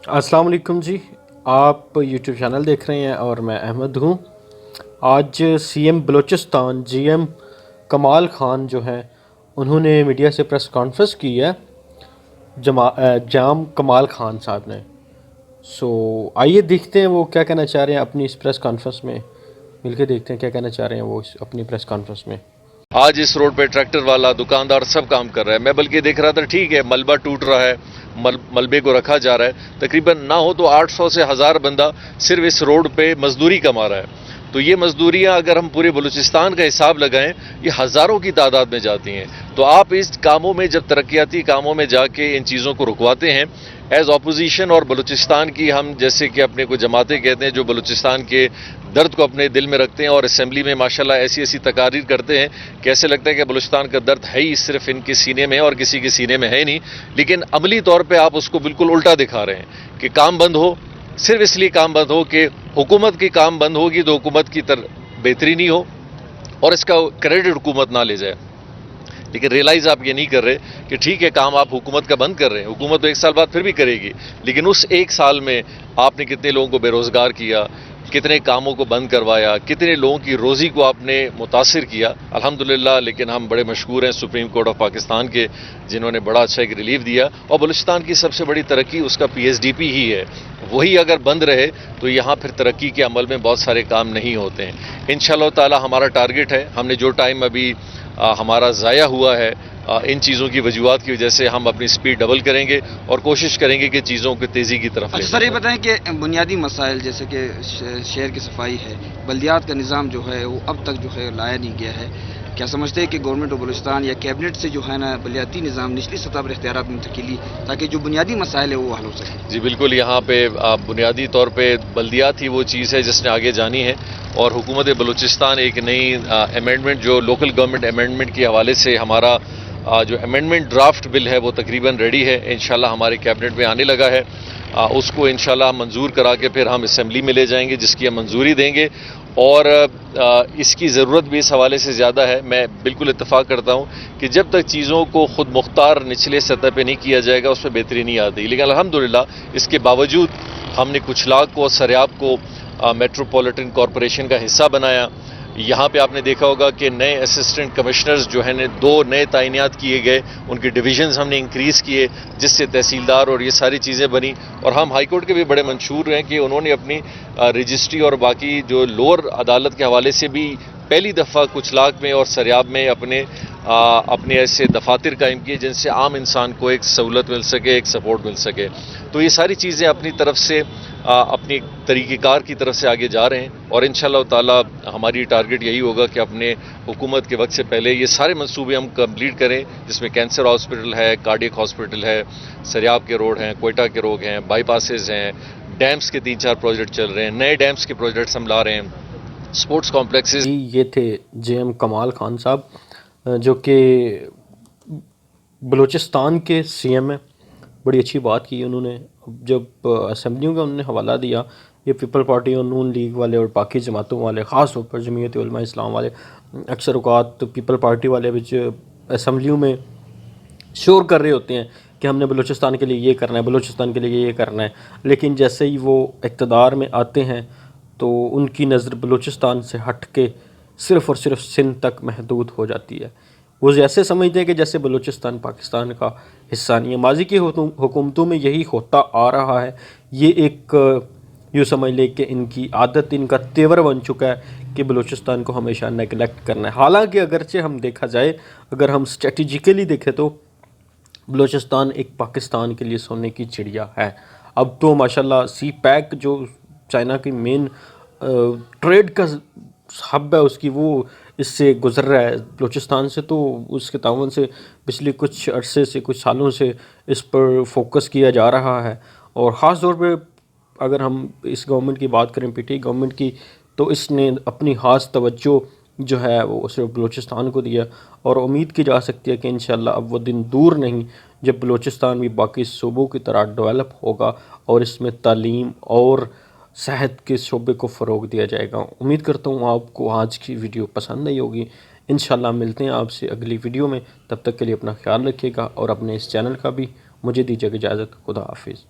अस्सलाम वालेकुम जी। आप यूट्यूब चैनल देख रहे हैं और मैं अहमद हूँ। आज सीएम बलूचिस्तान जीएम कमाल खान जो हैं उन्होंने मीडिया से प्रेस कॉन्फ्रेंस की है जाम कमाल खान साहब ने। आइए देखते हैं वो क्या कहना चाह रहे हैं अपनी इस प्रेस कॉन्फ्रेंस में। मिलकर देखते हैं क्या कहना चाह रहे हैं वो अपनी प्रेस कॉन्फ्रेंस में। आज इस रोड पे ट्रैक्टर वाला दुकानदार सब काम कर रहा है। मैं बल्कि देख रहा था, ठीक है मलबा टूट रहा है, मलबे को रखा जा रहा है, तकरीबन ना हो तो 800 से 1000 बंदा सिर्फ इस रोड पे मजदूरी कमा रहा है। तो ये मजदूरियां अगर हम पूरे बलूचिस्तान का हिसाब लगाएं, ये हज़ारों की तादाद में जाती हैं। तो आप इस कामों में जब तरक्याती कामों में जाके इन चीज़ों को रुकवाते हैं एज अपोजिशन, और बलूचिस्तान की हम जैसे कि अपने को जमातें कहते हैं जो बलूचिस्तान के दर्द को अपने दिल में रखते हैं और असेंबली में माशाल्लाह ऐसी ऐसी तकारीर करते हैं कि ऐसे लगता है कि बलूचिस्तान का दर्द है ही सिर्फ इनके सीने में और किसी के सीने में है नहीं। लेकिन अमली तौर पर आप उसको बिल्कुल उल्टा दिखा रहे हैं कि काम बंद हो, सिर्फ इसलिए काम बंद हो कि हुकूमत की काम बंद होगी तो हुकूमत की बेहतरी नहीं हो और इसका क्रेडिट हुकूमत ना ले जाए। लेकिन रियलाइज आप ये नहीं कर रहे कि ठीक है काम आप हुकूमत का बंद कर रहे हैं, हुकूमत तो एक साल बाद फिर भी करेगी, लेकिन उस एक साल में आपने कितने लोगों को बेरोजगार किया, कितने कामों को बंद करवाया, कितने लोगों की रोज़ी को आपने मुतासिर किया। अल्हम्दुलिल्लाह, लेकिन हम बड़े मशहूर हैं सुप्रीम कोर्ट ऑफ पाकिस्तान के, जिन्होंने बड़ा अच्छा एक रिलीफ दिया। और बलूचिस्तान की सबसे बड़ी तरक्की उसका पीएसडीपी ही है। वही अगर बंद रहे तो यहाँ फिर तरक्की के अमल में बहुत सारे काम नहीं होते हैं। इंशाअल्लाह ताला हमारा टारगेट है, हमने जो टाइम अभी हमारा ज़ाया हुआ है इन चीज़ों की वजूहात की वजह से हम अपनी स्पीड डबल करेंगे और कोशिश करेंगे कि चीज़ों को तेज़ी की तरफ ले जाएं। सर ये बताएं कि बुनियादी मसाइल जैसे कि शहर की सफाई है, बल्दियात का निज़ाम जो है वो अब तक जो है लाया नहीं गया है। क्या समझते हैं कि गवर्नमेंट ऑफ बलूचिस्तान या कैबिनेट से जो है ना बल्दियाती निज़ाम निचली सतह पर इख्तियारात मुंतकिली ताकि जो बुनियादी मसाइल है वो हल हो सके? जी बिल्कुल, यहाँ पे बुनियादी तौर पर बल्दियात ही वो चीज़ है जिसने आगे जानी है। और हुकूमत बलूचिस्तान एक नई अमेंडमेंट जो लोकल गवर्नमेंट अमेंडमेंट के हवाले से हमारा जो अमेंडमेंट ड्राफ्ट बिल है वो तकरीबन रेडी है, इंशाल्लाह हमारे कैबिनेट में आने लगा है। उसको इंशाल्लाह मंजूर करा के फिर हम असेंबली में ले जाएंगे जिसकी हम मंजूरी देंगे। और इसकी ज़रूरत भी इस हवाले से ज़्यादा है। मैं बिल्कुल इत्तफाक करता हूँ कि जब तक चीज़ों को खुद मुख्तार निचले सतह पे नहीं किया जाएगा उस पर बेहतरी नहीं आती। लेकिन अल्हम्दुलिल्लाह इसके बावजूद हमने कुछ लाख को और सरियाब को मेट्रोपॉलिटन कॉरपोरेशन का हिस्सा बनाया। यहाँ पे आपने देखा होगा कि नए असिस्टेंट कमिश्नर्स जो हैं 2 नए तैनात किए गए, उनके डिवीजन्स हमने इंक्रीज़ किए जिससे तहसीलदार और ये सारी चीज़ें बनी। और हम हाई कोर्ट के भी बड़े मंशूर हैं कि उन्होंने अपनी रजिस्ट्री और बाकी जो लोअर अदालत के हवाले से भी पहली दफ़ा कुछ लाख में और सरियाब में अपने ऐसे दफातर कायम किए जिनसे आम इंसान को एक सहूलत मिल सके, एक सपोर्ट मिल सके। तो ये सारी चीज़ें अपनी तरफ से अपनी तरीक़ेकार की तरफ से आगे जा रहे हैं और इंशाअल्लाह ताला हमारी टारगेट यही होगा कि अपने हुकूमत के वक्त से पहले ये सारे मंसूबे हम कंप्लीट करें, जिसमें कैंसर हॉस्पिटल है, कार्डियक हॉस्पिटल है, सरियाब के रोड हैं, कोयटा के रोड हैं, बाईपासेस हैं, डैम्स के 3-4 प्रोजेक्ट चल रहे हैं, नए डैम्स के प्रोजेक्ट्स हम ला रहे हैं, स्पोर्ट्स कॉम्प्लेक्सेस। ये थे जेएम कमाल खान साहब जो कि बलूचिस्तान के सीएम हैं। बड़ी अच्छी बात की उन्होंने। जब असेंबलियों का उन्होंने हवाला दिया, ये पीपल पार्टी और नून लीग वाले और बाकी जमातों वाले, ख़ास तौर पर जमीयत उलमा इस्लाम वाले, अक्सर औक़ात तो पीपल पार्टी वाले भी असेंबलियों में शोर कर रहे होते हैं कि हमने बलूचिस्तान के लिए ये करना है, बलूचिस्तान के लिए ये करना है। लेकिन जैसे ही वो इक़्तिदार में आते हैं तो उनकी नज़र बलूचिस्तान से हट के सिर्फ़ और सिर्फ सिंध तक महदूद हो जाती है। वो ऐसे समझते हैं कि जैसे बलूचिस्तान पाकिस्तान का हिस्सा नहीं है। माजी की हुकूमतों में यही होता आ रहा है। ये एक यूँ समझ लें कि इनकी आदत, इनका तेवर बन चुका है कि बलूचिस्तान को हमेशा नेगलेक्ट करना है। हालांकि अगरचे हम देखा जाए, अगर हम स्ट्रेटजिकली देखें तो बलूचिस्तान एक पाकिस्तान के लिए सोने की चिड़िया है। अब तो माशाल्लाह सी पैक जो चाइना की मेन ट्रेड का हब है उसकी, वो इससे गुज़र रहा है बलूचिस्तान से। तो उसके तावन से पिछले कुछ अरसे से, कुछ सालों से इस पर फोकस किया जा रहा है। और ख़ास तौर पे अगर हम इस गवर्नमेंट की बात करें, पीटी गवर्नमेंट की, तो इसने अपनी ख़ास तवज्जो जो है वो सिर्फ बलूचिस्तान को दिया। और उम्मीद की जा सकती है कि इंशाअल्लाह अब वो दिन दूर नहीं जब बलूचिस्तान भी बाकी सूबों की तरह डेवलप होगा और इसमें तालीम और सेहत के शोबे को फ़रोग़ दिया जाएगा। उम्मीद करता हूँ आपको आज की वीडियो पसंद आई होगी। इंशाअल्लाह मिलते हैं आपसे अगली वीडियो में। तब तक के लिए अपना ख्याल रखिएगा और अपने इस चैनल का भी मुझे दीजिएगा इजाज़त। खुदा हाफिज़।